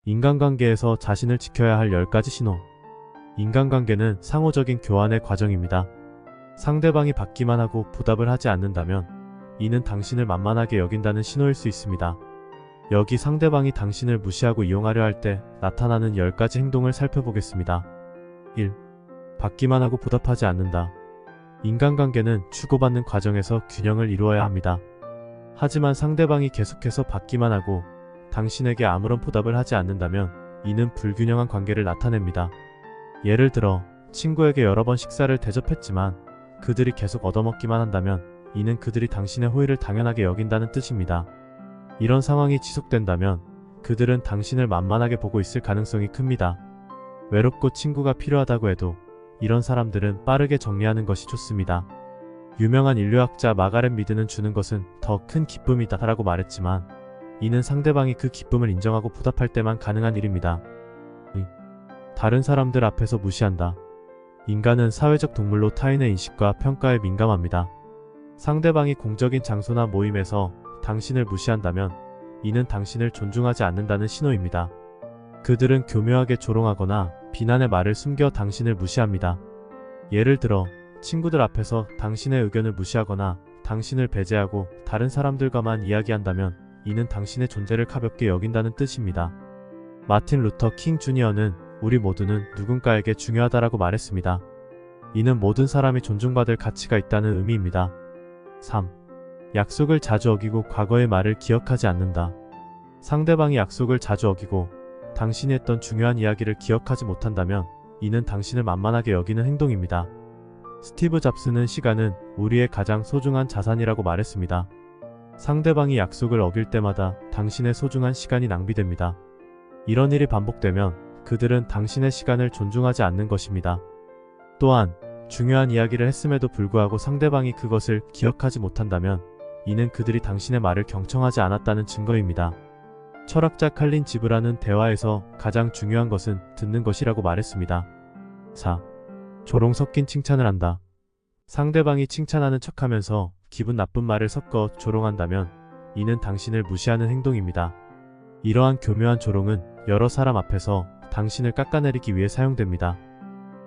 인간관계에서 자신을 지켜야 할 10가지 신호. 인간관계는 상호적인 교환의 과정입니다. 상대방이 받기만 하고 보답을 하지 않는다면 이는 당신을 만만하게 여긴다는 신호일 수 있습니다. 여기 상대방이 당신을 무시하고 이용하려 할 때 나타나는 10가지 행동을 살펴보겠습니다. 1. 받기만 하고 보답하지 않는다. 인간관계는 주고받는 과정에서 균형을 이루어야 합니다. 하지만 상대방이 계속해서 받기만 하고 당신에게 아무런 보답을 하지 않는다면 이는 불균형한 관계를 나타냅니다. 예를 들어 친구에게 여러 번 식사를 대접했지만 그들이 계속 얻어먹기만 한다면 이는 그들이 당신의 호의를 당연하게 여긴다는 뜻입니다. 이런 상황이 지속된다면 그들은 당신을 만만하게 보고 있을 가능성이 큽니다. 외롭고 친구가 필요하다고 해도 이런 사람들은 빠르게 정리하는 것이 좋습니다. 유명한 인류학자 마가렛 미드는 주는 것은 더 큰 기쁨이다 라고 말했지만 이는 상대방이 그 기쁨을 인정하고 보답할 때만 가능한 일입니다. 다른 사람들 앞에서 무시한다. 인간은 사회적 동물로 타인의 인식과 평가에 민감합니다. 상대방이 공적인 장소나 모임에서 당신을 무시한다면 이는 당신을 존중하지 않는다는 신호입니다. 그들은 교묘하게 조롱하거나 비난의 말을 숨겨 당신을 무시합니다. 예를 들어 친구들 앞에서 당신의 의견을 무시하거나 당신을 배제하고 다른 사람들과만 이야기한다면 이는 당신의 존재를 가볍게 여긴다는 뜻입니다. 마틴 루터 킹 주니어는 우리 모두는 누군가에게 중요하다라고 말했습니다. 이는 모든 사람이 존중받을 가치가 있다는 의미입니다. 3. 약속을 자주 어기고 과거의 말을 기억하지 않는다. 상대방이 약속을 자주 어기고 당신이 했던 중요한 이야기를 기억하지 못한다면 이는 당신을 만만하게 여기는 행동입니다. 스티브 잡스는 시간은 우리의 가장 소중한 자산이라고 말했습니다. 상대방이 약속을 어길 때마다 당신의 소중한 시간이 낭비됩니다. 이런 일이 반복되면 그들은 당신의 시간을 존중하지 않는 것입니다. 또한 중요한 이야기를 했음에도 불구하고 상대방이 그것을 기억하지 못한다면 이는 그들이 당신의 말을 경청하지 않았다는 증거입니다. 철학자 칼린 지브라는 대화에서 가장 중요한 것은 듣는 것이라고 말했습니다. 4. 조롱 섞인 칭찬을 한다. 상대방이 칭찬하는 척하면서 기분 나쁜 말을 섞어 조롱한다면 이는 당신을 무시하는 행동입니다. 이러한 교묘한 조롱은 여러 사람 앞에서 당신을 깎아내리기 위해 사용됩니다.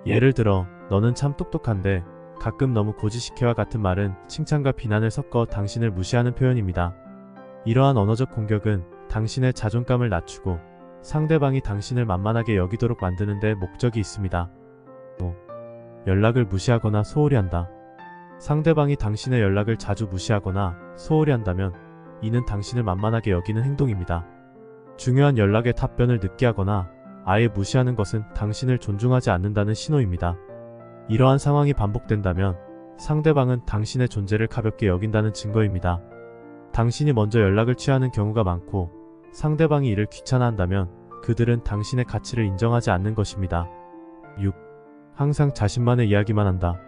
예를 들어 너는 참 똑똑한데 가끔 너무 고지식해와 같은 말은 칭찬과 비난을 섞어 당신을 무시하는 표현입니다. 이러한 언어적 공격은 당신의 자존감을 낮추고 상대방이 당신을 만만하게 여기도록 만드는 데 목적이 있습니다. 또 연락을 무시하거나 소홀히 한다. 상대방이 당신의 연락을 자주 무시하거나 소홀히 한다면 이는 당신을 만만하게 여기는 행동입니다. 중요한 연락에 답변을 늦게 하거나 아예 무시하는 것은 당신을 존중하지 않는다는 신호입니다. 이러한 상황이 반복된다면 상대방은 당신의 존재를 가볍게 여긴다는 증거입니다. 당신이 먼저 연락을 취하는 경우가 많고 상대방이 이를 귀찮아한다면 그들은 당신의 가치를 인정하지 않는 것입니다. 6. 항상 자신만의 이야기만 한다.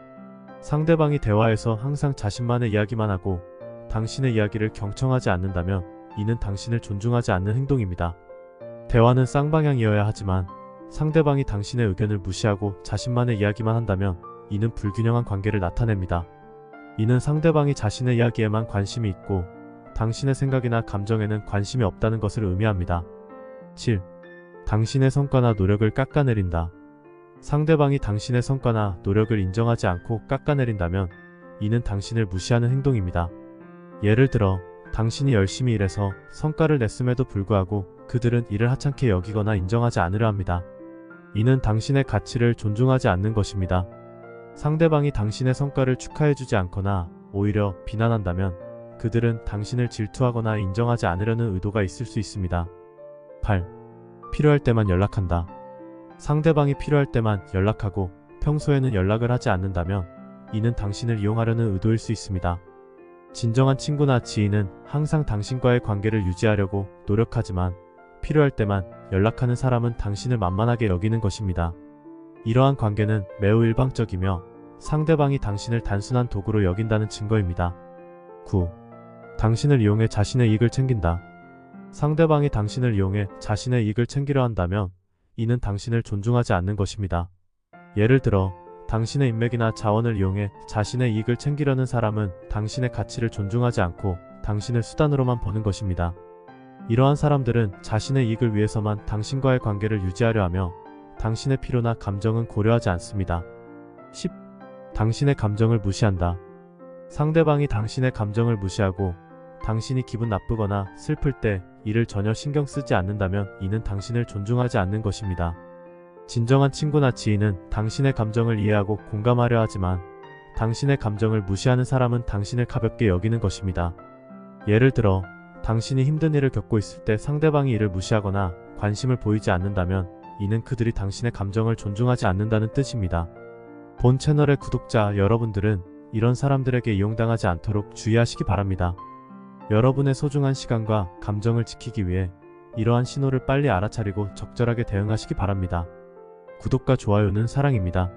상대방이 대화에서 항상 자신만의 이야기만 하고 당신의 이야기를 경청하지 않는다면 이는 당신을 존중하지 않는 행동입니다. 대화는 쌍방향이어야 하지만 상대방이 당신의 의견을 무시하고 자신만의 이야기만 한다면 이는 불균형한 관계를 나타냅니다. 이는 상대방이 자신의 이야기에만 관심이 있고 당신의 생각이나 감정에는 관심이 없다는 것을 의미합니다. 7. 당신의 성과나 노력을 깎아내린다. 상대방이 당신의 성과나 노력을 인정하지 않고 깎아내린다면 이는 당신을 무시하는 행동입니다. 예를 들어 당신이 열심히 일해서 성과를 냈음에도 불구하고 그들은 이를 하찮게 여기거나 인정하지 않으려 합니다. 이는 당신의 가치를 존중하지 않는 것입니다. 상대방이 당신의 성과를 축하해주지 않거나 오히려 비난한다면 그들은 당신을 질투하거나 인정하지 않으려는 의도가 있을 수 있습니다. 8. 필요할 때만 연락한다. 상대방이 필요할 때만 연락하고 평소에는 연락을 하지 않는다면 이는 당신을 이용하려는 의도일 수 있습니다. 진정한 친구나 지인은 항상 당신과의 관계를 유지하려고 노력하지만 필요할 때만 연락하는 사람은 당신을 만만하게 여기는 것입니다. 이러한 관계는 매우 일방적이며 상대방이 당신을 단순한 도구로 여긴다는 증거입니다. 9. 당신을 이용해 자신의 이익을 챙긴다. 상대방이 당신을 이용해 자신의 이익을 챙기려 한다면 이는 당신을 존중하지 않는 것입니다. 예를 들어 당신의 인맥이나 자원을 이용해 자신의 이익을 챙기려는 사람은 당신의 가치를 존중하지 않고 당신을 수단으로만 보는 것입니다. 이러한 사람들은 자신의 이익을 위해서만 당신과의 관계를 유지하려 하며 당신의 필요나 감정은 고려하지 않습니다. 10. 당신의 감정을 무시한다. 상대방이 당신의 감정을 무시하고 당신이 기분 나쁘거나 슬플 때 이를 전혀 신경 쓰지 않는다면 이는 당신을 존중하지 않는 것입니다. 진정한 친구나 지인은 당신의 감정을 이해하고 공감하려 하지만 당신의 감정을 무시하는 사람은 당신을 가볍게 여기는 것입니다. 예를 들어 당신이 힘든 일을 겪고 있을 때 상대방이 이를 무시하거나 관심을 보이지 않는다면 이는 그들이 당신의 감정을 존중하지 않는다는 뜻입니다. 본 채널의 구독자 여러분들은 이런 사람들에게 이용당하지 않도록 주의하시기 바랍니다. 여러분의 소중한 시간과 감정을 지키기 위해 이러한 신호를 빨리 알아차리고 적절하게 대응하시기 바랍니다. 구독과 좋아요는 사랑입니다.